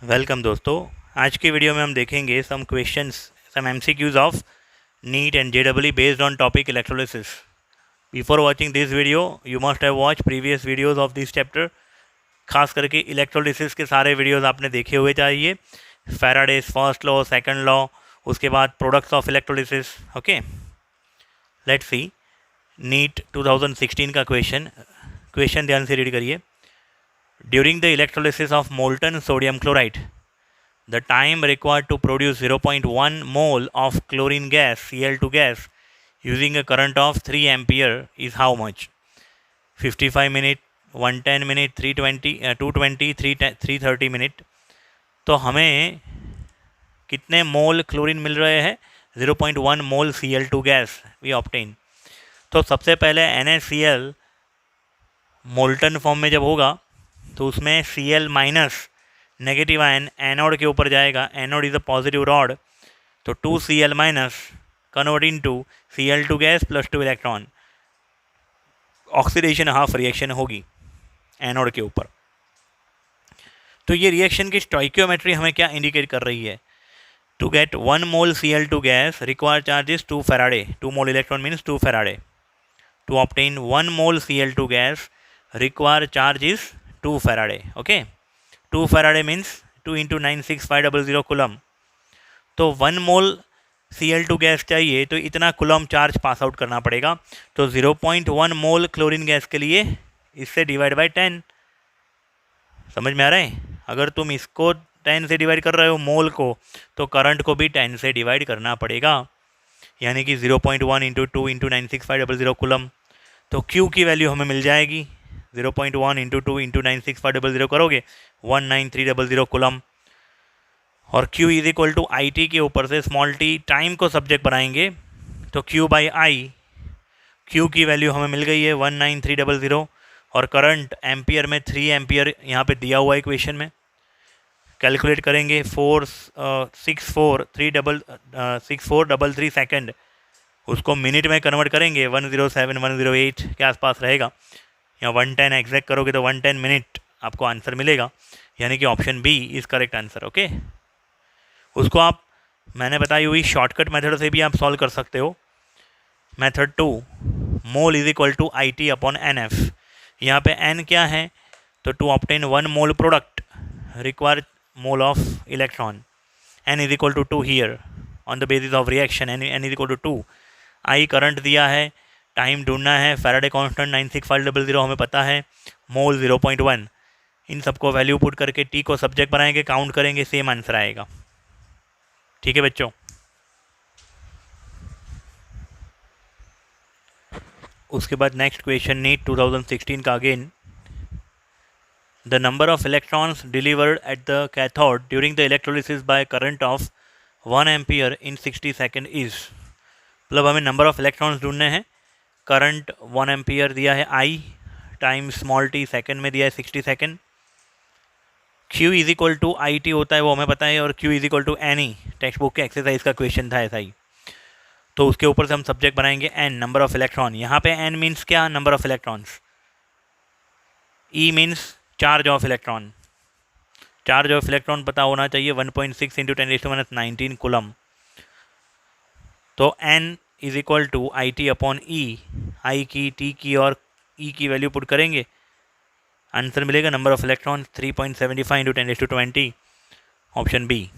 Welcome दोस्तों। आज की वीडियो में हम देखेंगे some MCQs of NEET and JW based on topic electrolysis. Before watching this video you must have watch previous videos of this chapter. खास करके electrolysis के सारे वीडियोस आपने देखे हुए चाहिए। Faraday's first law, second law, उसके बाद products of electrolysis. Okay, let's see NEET 2016 का क्वेश्चन ध्यान से रीड करिए। During the electrolysis of molten sodium chloride, the time required to produce 0.1 mole of chlorine gas Cl2 gas using a current of 3 ampere is how much? 55 minute, 110 minute, 320, 220, 330 minute। तो हमें कितने मोल chlorine मिल रहे हैं? 0.1 मोल Cl2 gas we obtain. तो सबसे पहले NaCl molten form में जब होगा तो उसमें Cl minus negative ion anode के ऊपर जाएगा। Anode is a positive rod, तो 2Cl minus convert into Cl2 gas plus 2 electron. Oxidation half reaction होगी एनोड के ऊपर। तो ये रिएक्शन की स्टोइकियोमेट्री हमें क्या इंडिकेट कर रही है? To get 1 mole Cl2 gas require charge is 2 faraday. 2 mole electron means 2 faraday. To obtain 1 mole Cl2 gas require charge is 2 Faraday. Okay, 2 Faraday means 2 into 96500 coulomb. तो 1 मोल Cl2 गैस चाहिए तो इतना coulomb charge pass out करना पड़ेगा। तो 0.1 मोल chlorine gas के लिए इससे डिवाइड बाय 10। समझ में आ रहा है? अगर तुम इसको 10 से डिवाइड कर रहे हो मोल को, तो करंट को भी 10 से डिवाइड करना पड़ेगा, यानी कि 0.1 इंटू 2 इंटू 96500 कूलम। तो Q की वैल्यू हमें मिल जाएगी 0.1 इंटू 2 इंटू 96500 करोगे 19300 कूलम। और Q is equal to I t के ऊपर से स्मॉल टी टाइम को सब्जेक्ट बनाएंगे, तो Q बाई आई, Q की वैल्यू हमें मिल गई है 19300। और करंट एम्पियर में 3 एम्पियर यहाँ पे दिया हुआ है इक्वेशन में। कैलकुलेट करेंगे 6433 सेकेंड, उसको मिनट में कन्वर्ट करेंगे 107 108 के आसपास रहेगा। या 110 एग्जैक्ट करोगे तो 110 मिनट आपको आंसर मिलेगा, यानी कि option B is correct answer. Okay, उसको आप मैंने बताई हुई शॉर्टकट मेथड से भी आप सॉल्व कर सकते हो। Method 2, mole is equal to I T upon n F. यहाँ पे एन क्या है? तो to obtain 1 mole product require mole of electron. N is equal to 2 here on the basis of reaction. N is equal to 2। I current दिया है, time ढूंढना है, Faraday constant 96500 हमें पता है, मोल 0.1। इन सबको वैल्यू पुट करके टी को सब्जेक्ट बनाएंगे, काउंट करेंगे, सेम आंसर आएगा। ठीक है बच्चों। उसके बाद नेक्स्ट क्वेश्चन नीट 2016 का again. The number of electrons delivered at the cathode during the electrolysis by current of 1 ampere in 60 second is. मतलब हमें नंबर ऑफ इलेक्ट्रॉन्स ढूंढने हैं। करंट 1 एम्पियर दिया है I, time small t second में दिया है 60 second. Q is equal to I t होता है वो हमें पता है, और Q is equal to n e, textbook के एक्सरसाइज का क्वेश्चन था ऐसा ही। तो उसके ऊपर से हम सब्जेक्ट बनाएंगे n, नंबर ऑफ इलेक्ट्रॉन। यहाँ पे n मीन्स क्या? Number of electrons. E means charge of electron. Charge of electron पता होना चाहिए 1.6 इंटू 10⁻19 कूलम। तो n is equal to I T upon E. I की, टी की और ई की वैल्यू पुट करेंगे, आंसर मिलेगा number of electron 3.75 into 10⁻20, option B.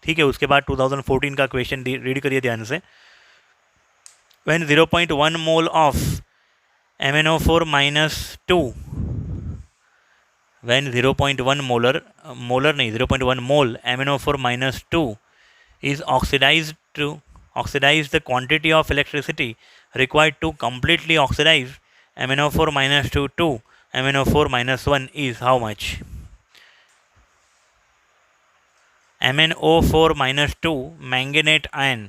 ठीक है, उसके बाद 2014 का क्वेश्चन रीड करिए ध्यान से। When 0.1 mole of MnO4 -2, when 0.1 molar नहीं 0.1 मोल MnO4 -2 is oxidize the quantity of electricity required to completely oxidize MnO4 -2 to MnO4 -1 is how much? MnO4 -2 manganate ion.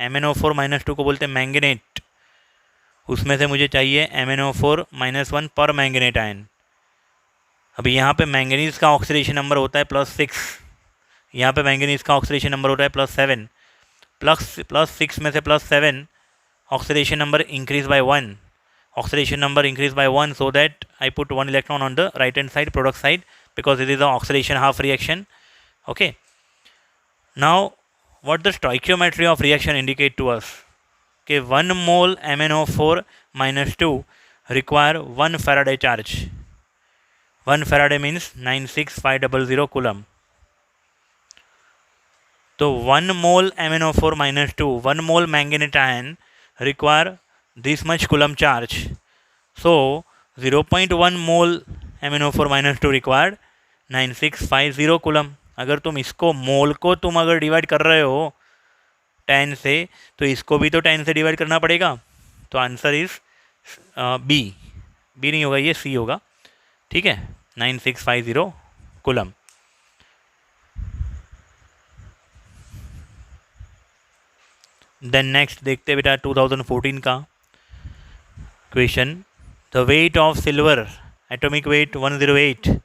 MnO4 -2 को बोलते हैं मैंगनेट। उसमें से मुझे चाहिए MnO4 -1 पर मैंगनेट आयन। अभी यहाँ पे मैंगनीज का ऑक्सीडेशन नंबर होता है +6, यहाँ पे मैंगनीज का ऑक्सीडेशन नंबर होता है +7। +6 में से +7, oxidation number increase by 1। oxidation number increase by 1, so that I put 1 electron on the right hand side, product side, because it is the oxidation half reaction. Okay. Now, what the stoichiometry of reaction indicate to us? Okay, 1 mole MnO4 minus 2 require 1 Faraday charge. 1 Faraday means 96500 coulomb. So 1 mole MnO4 minus 2, 1 mole manganate ion require this much coulomb charge. So 0.1 mole MnO4 minus 2 required 9650 coulomb. अगर तुम इसको मोल को तुम अगर divide कर रहे हो 10 से, तो इसको भी तो 10 से डिवाइड करना पड़ेगा. तो आंसर इज बी. बी नहीं होगा, ये सी होगा. ठीक है, 9650 कूलम. देन नेक्स्ट देखते बेटा 2014 का question. The weight of silver, atomic weight 108,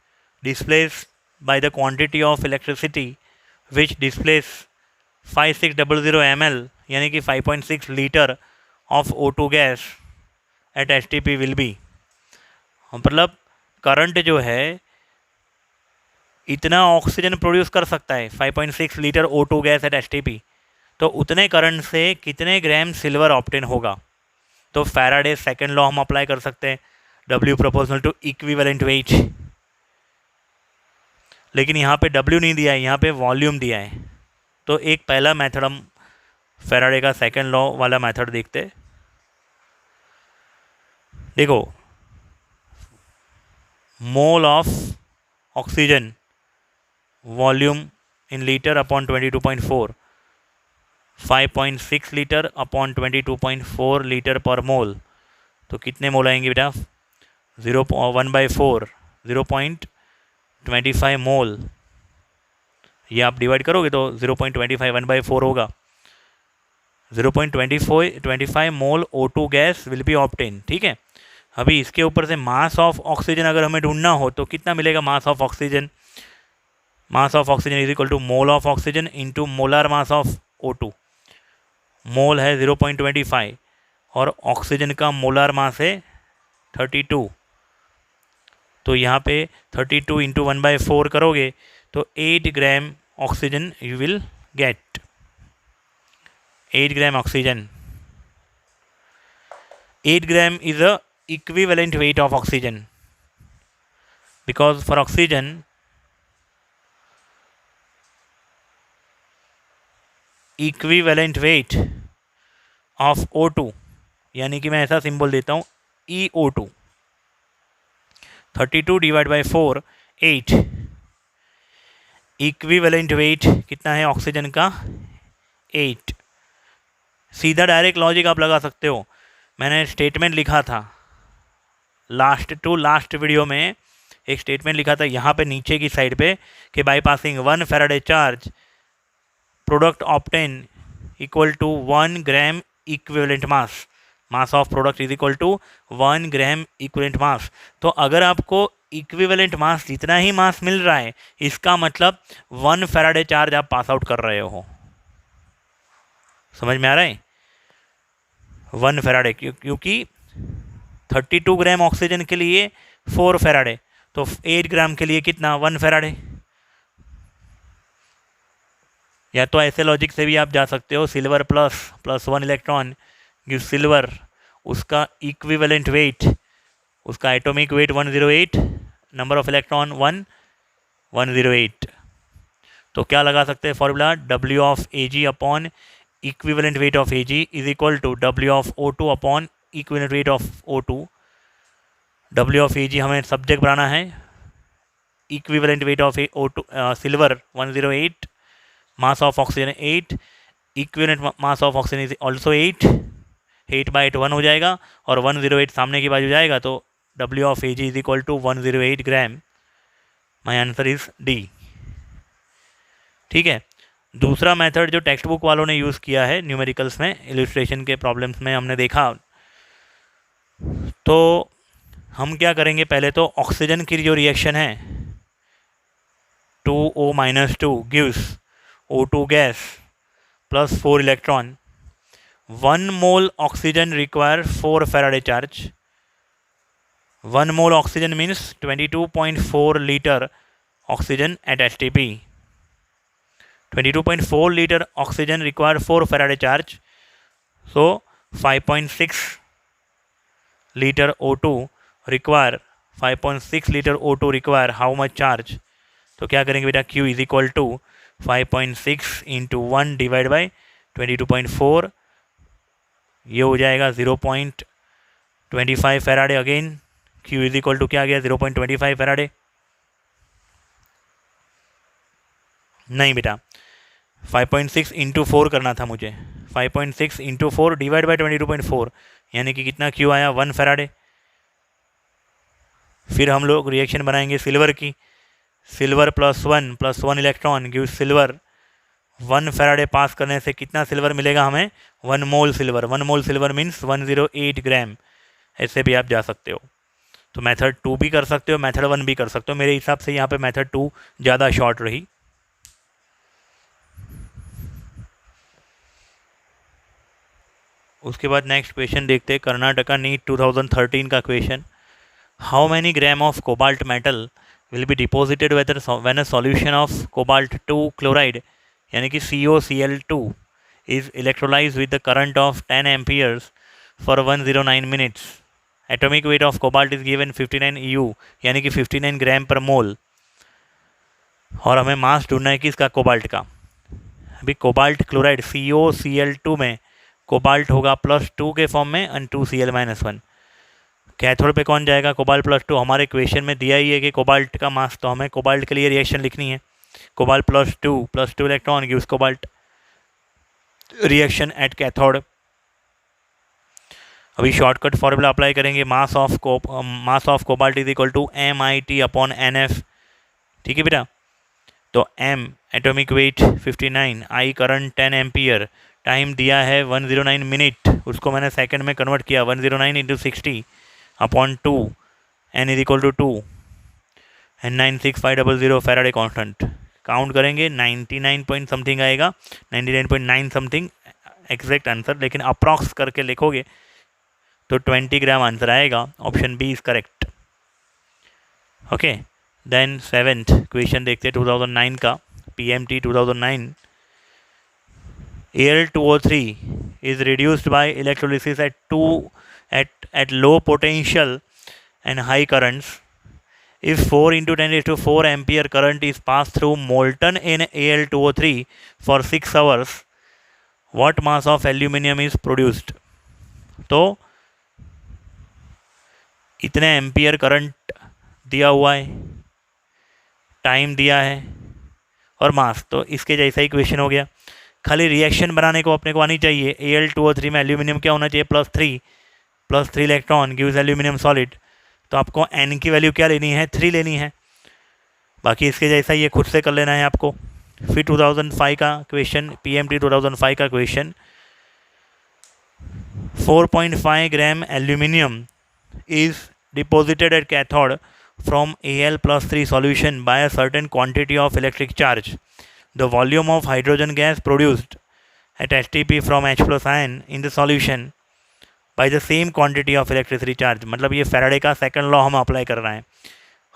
displace by the quantity of electricity which displace 5600 ml यानी कि 5.6 litre of O2 gas at STP will be. मतलब करंट जो है इतना ऑक्सीजन प्रोड्यूस कर सकता है 5.6 litre O2 gas at STP. तो उतने करंट से कितने ग्राम सिल्वर ऑब्टेन होगा. तो फैराडे सेकेंड लॉ हम अप्लाई कर सकते हैं, W proportional to equivalent weight. लेकिन यहाँ पे W नहीं दिया है, यहाँ पे वॉल्यूम दिया है. तो एक पहला मेथड हम फैराडे का सेकेंड लॉ वाला मेथड देखते हैं. देखो, मोल of oxygen volume in litre upon 22.4, 5.6 litre upon 22.4 litre पर मोल. तो कितने मोल आएंगे बेटा? 1/4, 0.25 मोल. ये आप डिवाइड करोगे तो 0.25 1/4 होगा. 0.25 मोल O2 gas will be obtain. ठीक है, अभी इसके ऊपर से मास ऑफ ऑक्सीजन अगर हमें ढूंढना हो तो कितना मिलेगा mass of oxygen? Mass of oxygen is equal to mole of oxygen into molar mass of O2. Mole है 0.25 और ऑक्सीजन का मोलर मास है 32. तो यहाँ पे 32 इंटू 1/4 करोगे तो 8 gram oxygen you will get. 8 gram oxygen. 8 gram is a equivalent weight of oxygen, because for oxygen equivalent weight of O2, यानी कि मैं ऐसा सिंबल देता हूँ EO2, 32 divide by 4 8. Equivalent weight कितना है ऑक्सीजन का? 8. सीधा डायरेक्ट लॉजिक आप लगा सकते हो. मैंने स्टेटमेंट लिखा था लास्ट वीडियो में, एक स्टेटमेंट लिखा था यहाँ पे नीचे की साइड पे कि by passing 1 faraday charge product obtain equal to 1 gram equivalent mass. Mass of product is equal to 1 gram equivalent mass. तो अगर आपको इक्विवेलेंट मास जितना ही मास मिल रहा है, इसका मतलब 1 फैराडे चार्ज आप पास आउट कर रहे हो. समझ में आ रहा है? 1 फैराडे, क्योंकि 32 ग्राम ऑक्सीजन के लिए 4 फैराडे, तो 8 ग्राम के लिए कितना? 1 फैराडे. या तो ऐसे लॉजिक से भी आप जा सकते हो, silver plus 1 electron give silver, उसका इक्विवेलेंट वेट, उसका atomic weight 108, number of electron 108. तो क्या लगा सकते हैं formula? W of Ag upon equivalent weight of Ag is equal to W of O2 upon equivalent weight of O2. W of Ag हमें subject बनाना है. Equivalent weight of O2 silver 108, mass of oxygen 8, equivalent mass of oxygen is also 8. 8/8 1 हो जाएगा और 108 सामने की बाजू जाएगा, तो W of Ag is equal to 108 gram. My answer is D. ठीक है, दूसरा मेथड जो टेक्स्ट बुक वालों ने यूज़ किया है न्यूमेरिकल्स में, इलस्ट्रेशन के प्रॉब्लम्स में हमने देखा. तो हम क्या करेंगे, पहले तो ऑक्सीजन की जो रिएक्शन है 2O-2 gives O2 gas plus 4 electron. 1 mole oxygen require 4 Faraday charge. 1 mole oxygen means 22.4 litre oxygen at STP. 22.4 litre oxygen require 4 Faraday charge, so 5.6 litre O2 require 5.6 litre O2 require how much charge. तो क्या करेंगे बेटा, Q is equal to 5.6 into 1 divide by 22.4, ये हो जाएगा 0.25 Faraday. Again Q is equal to क्या आ गया, 0.25 Faraday. नहीं बेटा, 5.6 इंटू 4 करना था मुझे, 5.6 इंटू 4 डिवाइड बाई 22.4, यानी कि कितना Q आया, 1 फैराडे। फिर हम लोग रिएक्शन बनाएंगे सिल्वर की, silver plus one electron give silver, 1 faraday पास करने से कितना सिल्वर मिलेगा हमें, 1 mole silver. 1 mole silver means 108 gram. ऐसे भी आप जा सकते हो, तो मेथड 2 भी कर सकते हो, मेथड 1 भी कर सकते हो। मेरे हिसाब से यहाँ पे मेथड 2 ज़्यादा शॉर्ट रही। उसके बाद नेक्स्ट क्वेश्चन देखते हैं, कर्नाटका नीट 2013 का question. How many gram of cobalt metal will be deposited when a solution of cobalt 2 chloride यानी कि COCl2 is electrolyse with the current of 10 amperes for 109 minutes. Atomic weight of cobalt is given 59 EU यानी कि 59 ग्राम per मोल, और हमें मास ढूंढना है किसका, cobalt का। अभी कोबाल्ट क्लोराइड COCl2 में कोबाल्ट होगा +2 के फॉर्म में एंड 2Cl-1। कैथोड पे कौन जाएगा, कोबाल्ट +2। हमारे इक्वेशन में दिया ही है कि कोबाल्ट का मास, तो हमें कोबाल्ट के लिए रिएक्शन लिखनी है। Cobalt +2 electron gives cobalt, reaction at cathode. अभी शॉर्टकट फॉर्मूला अप्लाई करेंगे, mass of cobalt is equal to MIT upon NF। ठीक है बेटा, तो M atomic weight 59, I current 10 ampere, time दिया है 109 मिनट, उसको मैंने सेकंड में कन्वर्ट किया, 109 into 60 upon 2, N is equal to 2 and 96500 Faraday constant. Count करेंगे 99 पॉइंट समथिंग आएगा, 99.9 समथिंग एग्जैक्ट आंसर, लेकिन अप्रॉक्स करके लिखोगे तो 20 ग्राम आंसर आएगा। Option B is correct. Okay, then 7th question देखते हैं 2009 का, PMT 2009। Al2O3 is reduced by electrolysis at low potential and high currents. If 4 into 10⁴ ampere current is passed through molten in Al2O3 for 6 hours, what mass of aluminium is produced? तो इतने ampere current दिया हुआ है, time दिया है और मास, तो इसके जैसा ही क्वेश्चन हो गया। खाली रिएक्शन बनाने को अपने को आनी चाहिए। Al2O3 में एल्यूमिनियम क्या होना चाहिए, +3 इलेक्ट्रॉन गिव्स एल्यूमिनियम सॉलिड, तो आपको N की वैल्यू क्या लेनी है, 3 लेनी है। बाकी इसके जैसा ये खुद से कर लेना है आपको। फिर 2005 का क्वेश्चन, PMT 2005 का question, 4.5 gram aluminium is deposited at cathode from Al+3 solution by a certain quantity of electric charge. The volume of hydrogen gas produced at STP from H+ ion in the solution by the same quantity of electricity charge. मतलब ये Faraday का second law हम apply कर रहे हैं।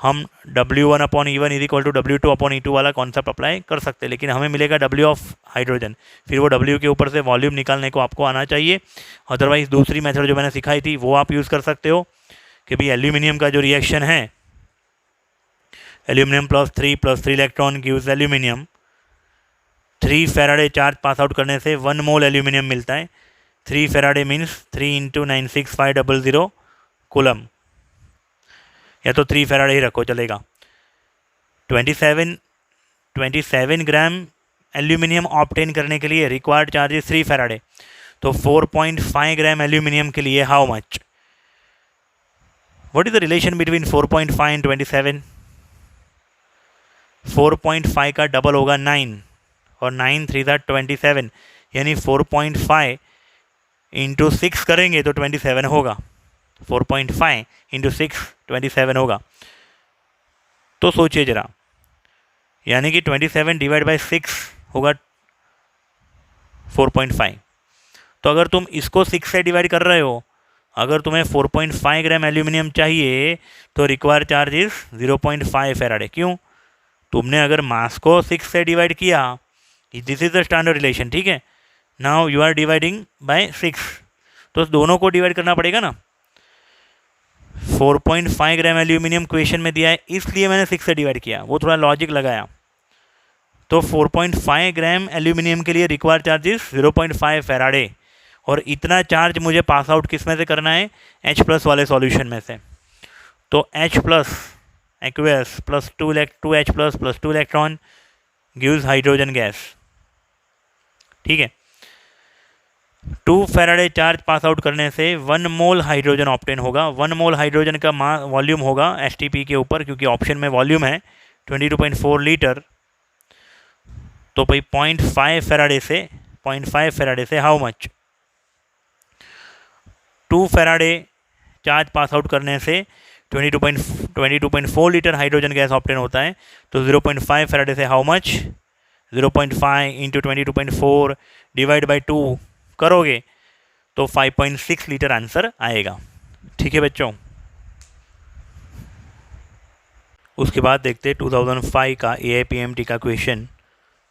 हम W1/E1 is equal to W2/E2 वाला concept apply कर सकते हैं, लेकिन हमें मिलेगा W ऑफ हाइड्रोजन, फिर वो W के ऊपर से वॉल्यूम निकालने को आपको आना चाहिए। अदरवाइज दूसरी मेथड जो मैंने सिखाई थी वो आप यूज़ कर सकते हो कि भाई एल्यूमिनियम का जो रिएक्शन है, aluminium +3 electron gives aluminium, 3 Faraday charge pass out करने से 1 मोल एल्यूमिनियम मिलता है। 3 फैराडे मीन्स 3 इंटू 96500 कूलम, या तो 3 फैराडे ही रखो चलेगा। 27 ग्राम एल्यूमिनियम ऑब्टेन करने के लिए रिक्वायर्ड चार्ज इज 3 फैराडे, तो 4.5 ग्राम एल्यूमिनियम के लिए how much, what is the relation between 4.5 and 27? 4.5 का डबल होगा 9 और 9 3 27, यानी 4.5 इंटू 6 करेंगे तो 27 होगा। 4.5 इंटू 6 27 होगा। तो सोचिए जरा, यानी कि 27 डिवाइड बाई 6 होगा 4.5। तो अगर तुम इसको 6 से डिवाइड कर रहे हो, अगर तुम्हें 4.5 ग्राम एल्यूमिनियम चाहिए तो रिक्वायर चार्ज इज 0.5 फैराडे। क्यों? तुमने अगर मास को 6 से डिवाइड किया this is the standard relation, ठीक है। Now you are dividing by 6, तो दोनों को डिवाइड करना पड़ेगा ना। 4.5 ग्राम एल्यूमिनियम क्वेश्चन में दिया है, इसलिए मैंने 6 से डिवाइड किया, वो थोड़ा लॉजिक लगाया। तो 4.5 ग्राम एल्यूमिनियम के लिए रिक्वायर्ड चार्जेस 0.5 फैराडे, और इतना चार्ज मुझे पास आउट किस में से करना है, H+ वाले सॉल्यूशन में से। तो H+ aqueous plus 2H+ plus 2 electron gives hydrogen gas, ठीक है। 2 फैराडे चार्ज पास आउट करने से 1 मोल हाइड्रोजन ऑप्टेन होगा। 1 मोल हाइड्रोजन का वॉल्यूम होगा STP के ऊपर, क्योंकि ऑप्शन में वॉल्यूम है 22.4 लीटर। तो भाई 0.5 फैराडे से how much, 2 faraday charge pass out करने से 22.4 लीटर हाइड्रोजन गैस ऑप्टेन होता है। तो 0.5 फैराडे से how much, 0.5 into 22.4 divide by 2 करोगे तो 5.6 लीटर आंसर आएगा, ठीक है बच्चों। उसके बाद देखते 2005 का AIPMT का question.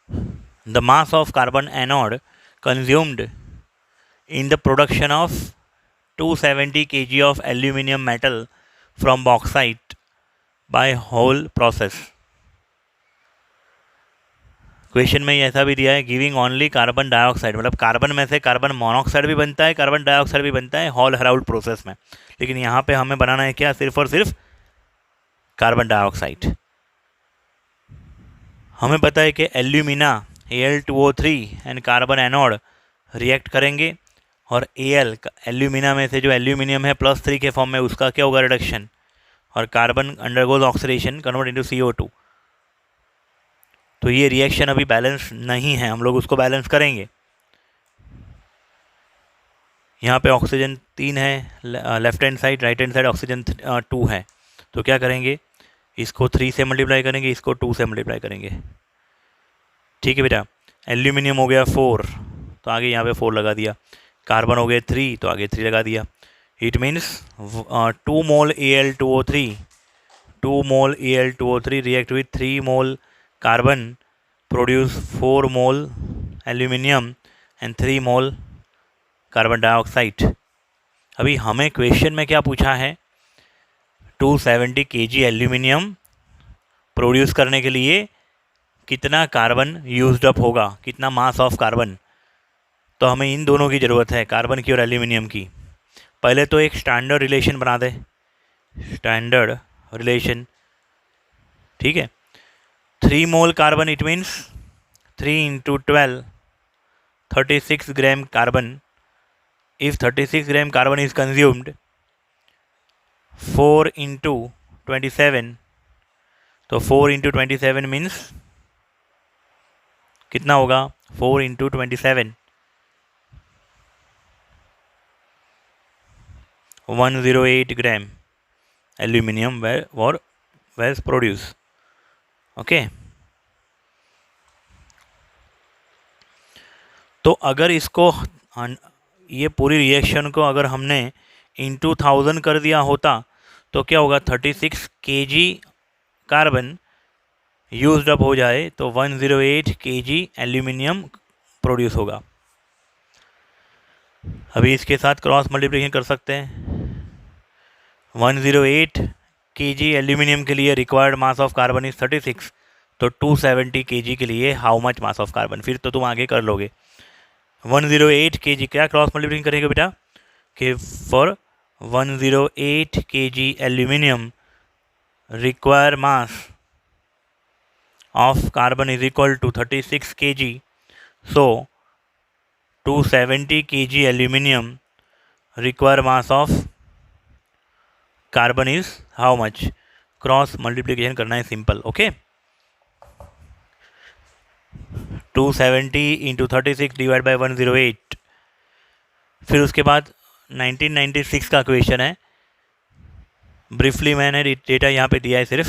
The mass of carbon anode consumed in the production of 270 kg of aluminium metal from bauxite by whole process. Question में ऐसा भी दिया है, गिविंग ओनली कार्बन डाइऑक्साइड, मतलब कार्बन में से कार्बन मोनोऑक्साइड भी बनता है, कार्बन डाइऑक्साइड भी बनता है हॉल हेराउल्ड प्रोसेस में, लेकिन यहाँ पे हमें बनाना है क्या, सिर्फ और सिर्फ कार्बन डाइऑक्साइड। हमें पता है कि alumina Al2O3 and carbon anode react करेंगे, और एल्यूमिना में से जो एल्यूमिनियम है +3 के फॉर्म में, उसका क्या होगा, रिडक्शन, और carbon undergoes oxidation convert into CO2। तो ये रिएक्शन अभी बैलेंस नहीं है, हम लोग उसको बैलेंस करेंगे। यहाँ पे ऑक्सीजन 3 है left hand side, right hand side oxygen 2 है। तो क्या करेंगे, इसको 3 से मल्टीप्लाई करेंगे, इसको 2 से मल्टीप्लाई करेंगे, ठीक है बेटा। एल्यूमिनियम हो गया 4, तो आगे यहाँ पे 4 लगा दिया। कार्बन हो गया 3, तो आगे 3 लगा दिया। It means 2 mole Al2O3 react with 3 mole carbon produce 4 mole aluminium and 3 mole carbon dioxide. अभी हमें क्वेश्चन में क्या पूछा है, 270 kg एल्यूमिनियम प्रोड्यूस करने के लिए कितना कार्बन यूज्ड अप होगा, कितना मास ऑफ कार्बन। तो हमें इन दोनों की ज़रूरत है, कार्बन की और एल्यूमिनियम की। पहले तो एक स्टैंडर्ड रिलेशन बना दे, स्टैंडर्ड रिलेशन, ठीक है। 3 mole carbon, it means 3 × 12 36 gram carbon. If 36 gram carbon is consumed, 4 × 27, तो 4 × 27 मीन्स कितना होगा, 4 × 27 108 ग्राम एल्यूमिनियम वैज प्रोड्यूस, ओके। तो अगर इसको ये पूरी रिएक्शन को अगर हमने इंटू 1000 कर दिया होता तो क्या होगा, 36 kg कार्बन यूज्ड अप हो जाए तो 108 kg एल्यूमिनियम प्रोड्यूस होगा। अभी इसके साथ क्रॉस मल्टीप्लिकेशन कर सकते हैं। 108 kg एल्यूमिनियम के लिए required mass of carbon is 36, तो 270 kg के लिए how much mass of carbon, फिर तो तुम आगे कर लोगे। 108 kg क्या क्रॉस मल्टीप्लिकेशन करेंगे बेटा, कि for 108 kg aluminium require mass of carbon is equal to 36 kg, so 270 kg aluminium require mass of carbon is how much, cross multiplication करना है सिंपल, ओके। 270 × 36 divide by 108। फिर उसके बाद 1996 का क्वेश्चन है, ब्रीफली मैंने डेटा यहाँ पे दिया है सिर्फ।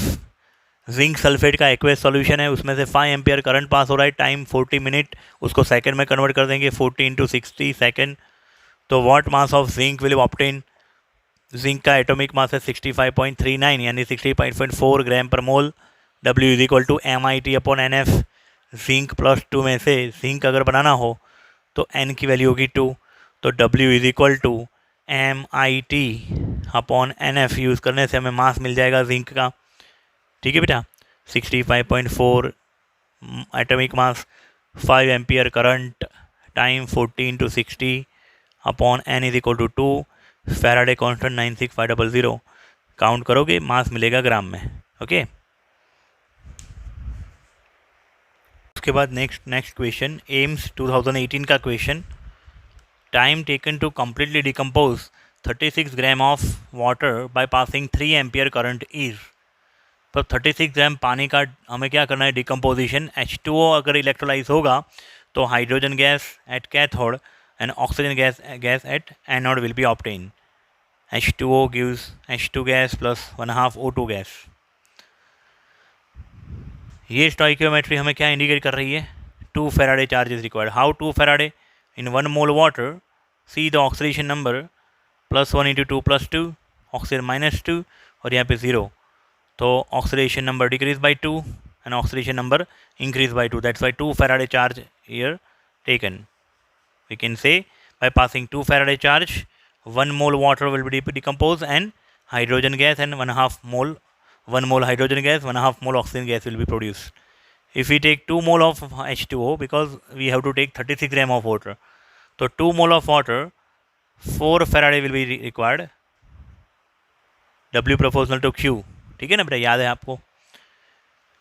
जिंक सल्फेट का एक्वेस सॉल्यूशन है, उसमें से 5 एम्पियर करंट पास हो रहा है, टाइम 40 मिनट, उसको सेकंड में कन्वर्ट कर देंगे, 40 × 60 सेकंड। तो what mass of zinc will obtain, zinc का एटॉमिक मास है 65.39 यानी 60.4 gram per mole. W is equal to MIT/NF, zinc plus 2 में से जिंक अगर बनाना हो तो n की वैल्यू होगी 2, तो W is equal to MIT upon NF use करने से हमें मास मिल जाएगा जिंक का। ठीक है बेटा, 65.4 atomic mass, 5 ampere current, time 14 to 60 upon n is equal to 2, Faraday constant 96500। Count करोगे मास मिलेगा ग्राम में। ओके, उसके बाद नेक्स्ट क्वेश्चन, एम्स 2018 का question, time taken to completely decompose 36 gram of water by passing 3 ampere current is. तो 36 ग्राम पानी का हमें क्या करना है, डिकम्पोजिशन। H2O अगर इलेक्ट्रोलाइज होगा तो hydrogen gas at cathode and oxygen gas at anode will be obtain. H2O gives H2 gas plus 1/2 O2 gas. ये स्टोइकियोमेट्री हमें क्या इंडिकेट कर रही है, 2 faraday charge is required. How 2 Faraday in 1 mole water, see the oxidation number +1 × 2 + 2, oxygen -2 और यहाँ पे 0, तो oxidation number decrease by 2 and oxidation number increase by 2, that's why 2 faraday charge here taken. We can say by passing 2 Faraday charge 1 mole water will be decomposed and hydrogen gas and 1 mole hydrogen gas, 1/2 mole oxygen gas will be produced. If we take 2 mole of H2O, because we have to take 36 gram of water, so 2 mole of water 4 Faraday will be required, W proportional to Q। ठीक है ना बेटा, याद है आपको।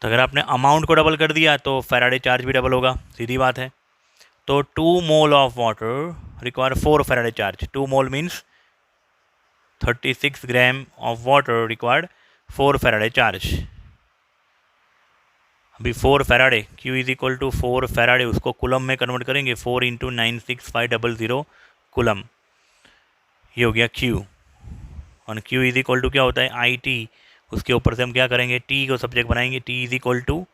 तो अगर आपने अमाउंट को डबल कर दिया तो फैराडे चार्ज भी डबल होगा, सीधी बात है। तो 2 mole of water require 4 Faraday charge. 2 mole means 36 gram of water required 4 Faraday charge. अभी 4 Faraday, Q is equal to 4 Faraday, उसको कुलम में कन्वर्ट करेंगे, 4 × 96500 कुलम, ये हो गया Q। और Q इज इक्वल टू क्या होता है, IT, उसके ऊपर से हम क्या करेंगे, T को सब्जेक्ट बनाएंगे, T is equal to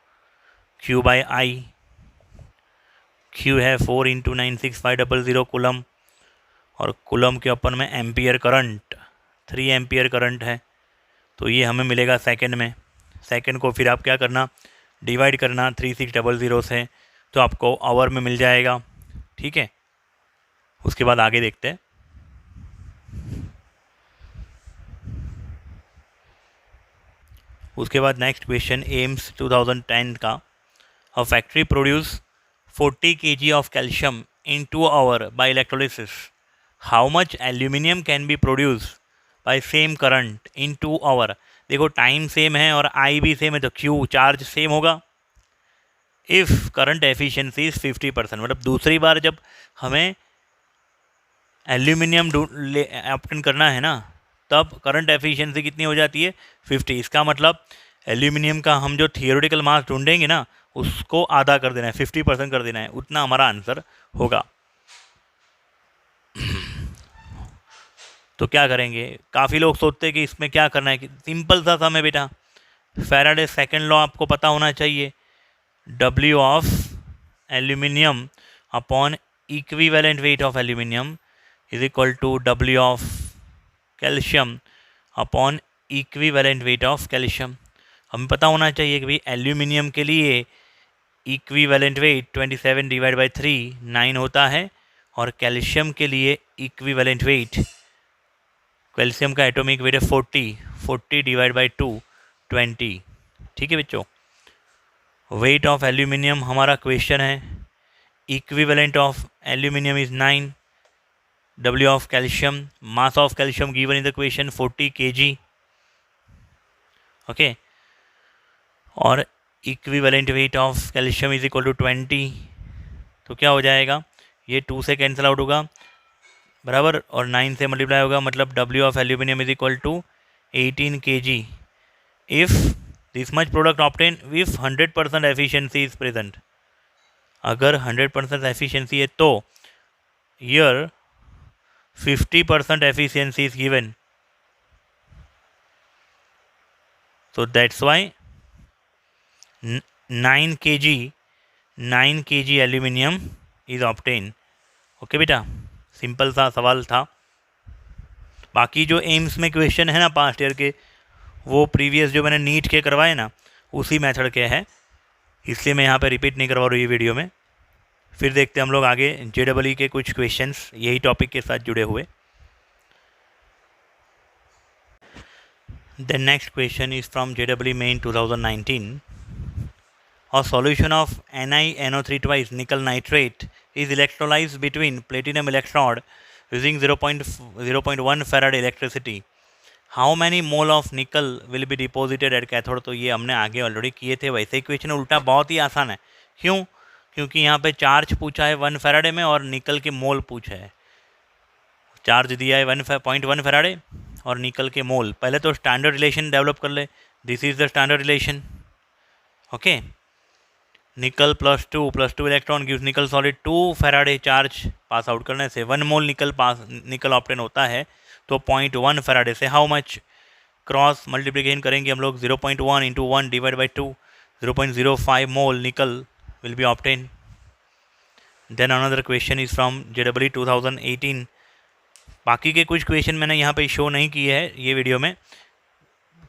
Q/I। Q है 4 × 96500 कुलम, और कुलम के अपन में एम्पियर करंट 3 एम्पियर करंट है, तो ये हमें मिलेगा सेकंड में। सेकंड को फिर आप क्या करना, डिवाइड करना 3600 से, तो आपको आवर में मिल जाएगा। ठीक है, उसके बाद आगे देखते हैं। उसके बाद नेक्स्ट क्वेश्चन, एम्स 2010 का, a factory produce 40 kg of calcium in 2 hours by electrolysis, how much aluminium can be produce by same current in 2 hours। देखो टाइम सेम है और आई भी सेम है, तो क्यू चार्ज सेम होगा। इफ़ करंट एफिशिएंसी इज 50%, मतलब दूसरी बार जब हमें एल्यूमिनियम ऑब्टेन करना है ना, तब करंट एफिशिएंसी कितनी हो जाती है, 50। इसका मतलब एल्यूमिनियम का हम जो थियोरेटिकल मास ढूंढेंगे ना, उसको आधा कर देना है, 50% कर देना है, उतना हमारा आंसर होगा। तो क्या करेंगे, काफ़ी लोग सोचते हैं कि इसमें क्या करना है, कि सिंपल सा समय बेटा, फैराडे सेकंड लॉ आपको पता होना चाहिए, W of aluminium upon equivalent weight of aluminium is equal to W of calcium upon equivalent weight of calcium. हमें पता होना चाहिए कि भाई एल्यूमिनियम के लिए इक्विवेलेंट वेट 27 डिवाइड बाई 3 9 होता है, और कैल्शियम के लिए इक्विवेलेंट वेट, कैल्शियम का एटॉमिक वेट है 40 डिवाइड बाई 2 20। ठीक है बच्चों, वेट ऑफ एल्यूमिनियम हमारा क्वेश्चन है, equivalent of aluminium is 9, W of calcium, mass of calcium given in the question 40 kg, okay, और equivalent weight of calcium is equal to 20, तो क्या हो जाएगा, ये 2 से कैंसिल आउट होगा बराबर, और 9 से मल्टीप्लाई होगा, मतलब W of aluminium is equal to 18 kg if this much product obtain with 100% efficiency is present. अगर 100% एफिशिएंसी है तो ईयर 50% efficiency is given, so that's why 9 kg aluminium is obtained। Okay बेटा, सिंपल सा सवाल था। बाकी जो एम्स में क्वेश्चन है ना पास्ट ईयर के, वो प्रीवियस जो मैंने नीट के करवाए ना, उसी मेथड के हैं, इसलिए मैं यहाँ पे रिपीट नहीं करवा रहा हूँ ये वीडियो में। फिर देखते हैं हम लोग आगे JEE के कुछ क्वेश्चंस यही टॉपिक के साथ जुड़े हुए। The next question is from JEE Main 2019. A solution of NiNO3 twice nickel nitrate is electrolyzed between platinum electrode using 0.1 farad electricity. How many mole of nickel will be deposited at cathode? तो ये हमने आगे already किए थे, वैसे ही question उल्टा बहुत ही आसान है। क्यों? क्योंकि यहाँ पे चार्ज पूछा है 1 फैराडे में और निकल के मोल पूछा है। चार्ज दिया है 1.1 फैराडे और निकल के मोल। पहले तो स्टैंडर्ड रिलेशन डेवलप कर ले। This is the standard relation. Okay, nickel plus two electron gives nickel solid 2 faraday charge pass out करने से 1 मोल निकल ऑब्टेन होता है। तो 0.1 फैराडे से हाउ मच क्रॉस मल्टीप्लिकेशन करेंगे हम लोग 0.1 into 1 divide by 2, 0.05 mole nickel will be obtain. Then another question is from JEE 2018। बाकी के कुछ क्वेश्चन मैंने यहाँ पे शो नहीं किए हैं ये वीडियो में,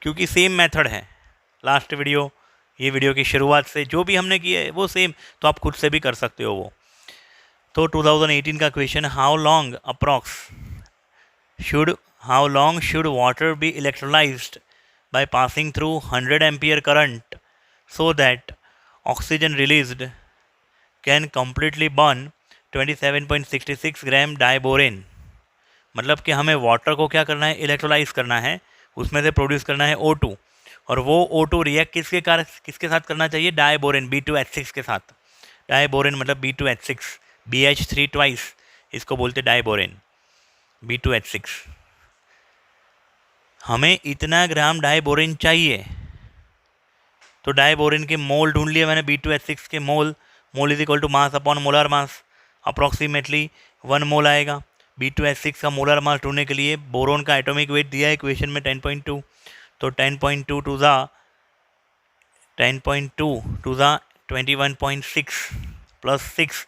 क्योंकि सेम मेथड है। लास्ट वीडियो, ये वीडियो की शुरुआत से जो भी हमने किया है वो सेम, तो आप खुद से भी कर सकते हो वो। तो 2018 का question, how long should water be electrolysed by passing through 100 ampere current so that oxygen released can completely burn 27.66 gram diborane. मतलब कि हमें वाटर को क्या करना है, इलेक्ट्रोलाइज करना है, उसमें से प्रोड्यूस करना है O2, और वो O2 रिएक्ट किसके साथ करना चाहिए, डाइबोरेन B2H6 के साथ। डाइबोरेन मतलब B2H6, BH3 ट्वाइस, इसको बोलते डाइबोरेन B2H6। हमें इतना ग्राम डाइबोरेन चाहिए, तो डाइबोरेन के मोल ढूंढ लिए मैंने। B2H6 के mole is equal to mass upon molar mass, approximately 1 mole आएगा। B2H6 का मोलर मास ढूंढने के लिए बोरोन का एटॉमिक वेट दिया है इक्वेशन में 10.2, तो 10.2 टू द 21.6 प्लस 6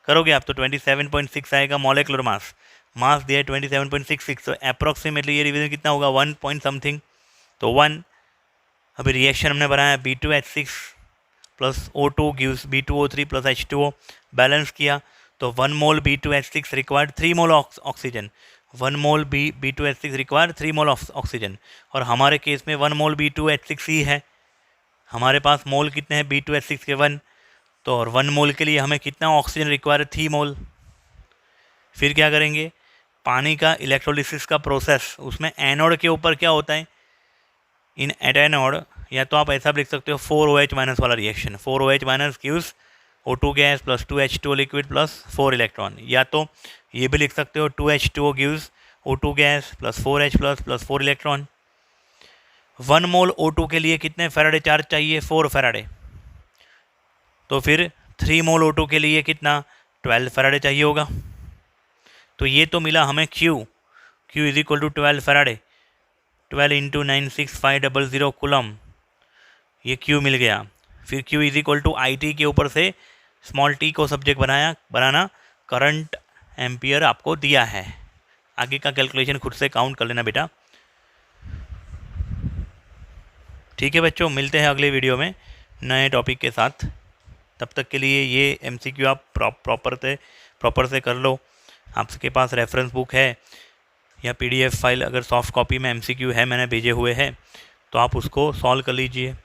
करोगे आप तो 27.6 आएगा मॉलिक्यूलर मास। मास दिया है 27.66, तो अप्रॉक्सीमेटली ये रिवीजन कितना होगा, 1 पॉइंट समथिंग, तो 1। अभी रिएक्शन हमने बनाया B2H6 plus O2 gives B2O3 plus H2O, balance किया तो 1 मोल B2H6 रिक्वायर्ड 3 मोल ऑक्सीजन, 1 मोल B2H6 रिक्वायर्ड 3 मोल ऑक्सीजन। और हमारे केस में 1 मोल B2H6 ही है, हमारे पास मोल कितने हैं B2H6 के 1, तो और 1 मोल के लिए हमें कितना ऑक्सीजन रिक्वायर, 3 मोल। फिर क्या करेंगे, पानी का इलेक्ट्रोलिसिस का प्रोसेस, उसमें एनोड के ऊपर क्या होता है, इन एट एनोड, या तो आप ऐसा भी लिख सकते हो 4OH माइनस वाला reaction, 4OH minus gives O2 gas plus 2H2O liquid plus 4 electron, या तो ये भी लिख सकते हो 2H2O gives O2 gas plus 4H plus 4 electron. 1 मोल O2 के लिए कितने फैराडे चार्ज चाहिए, 4 फैराडे, तो फिर 3 मोल O2 के लिए कितना, 12 फैराडे चाहिए होगा। तो ये तो मिला हमें Q is equal to 12 Faraday, 12 into 96500 coulomb, ये Q मिल गया। फिर Q is equal to IT के ऊपर से स्मॉल t को सब्जेक्ट बनाना, करंट एम्पियर आपको दिया है। आगे का कैलकुलेशन खुद से काउंट कर लेना बेटा। ठीक है बच्चों, मिलते हैं अगले वीडियो में नए टॉपिक के साथ। तब तक के लिए ये MCQ आप प्रॉपर से कर लो। आपके पास रेफरेंस बुक है या PDF फाइल, अगर सॉफ्ट कॉपी में MCQ है मैंने भेजे हुए हैं, तो आप उसको सॉल्व कर लीजिए।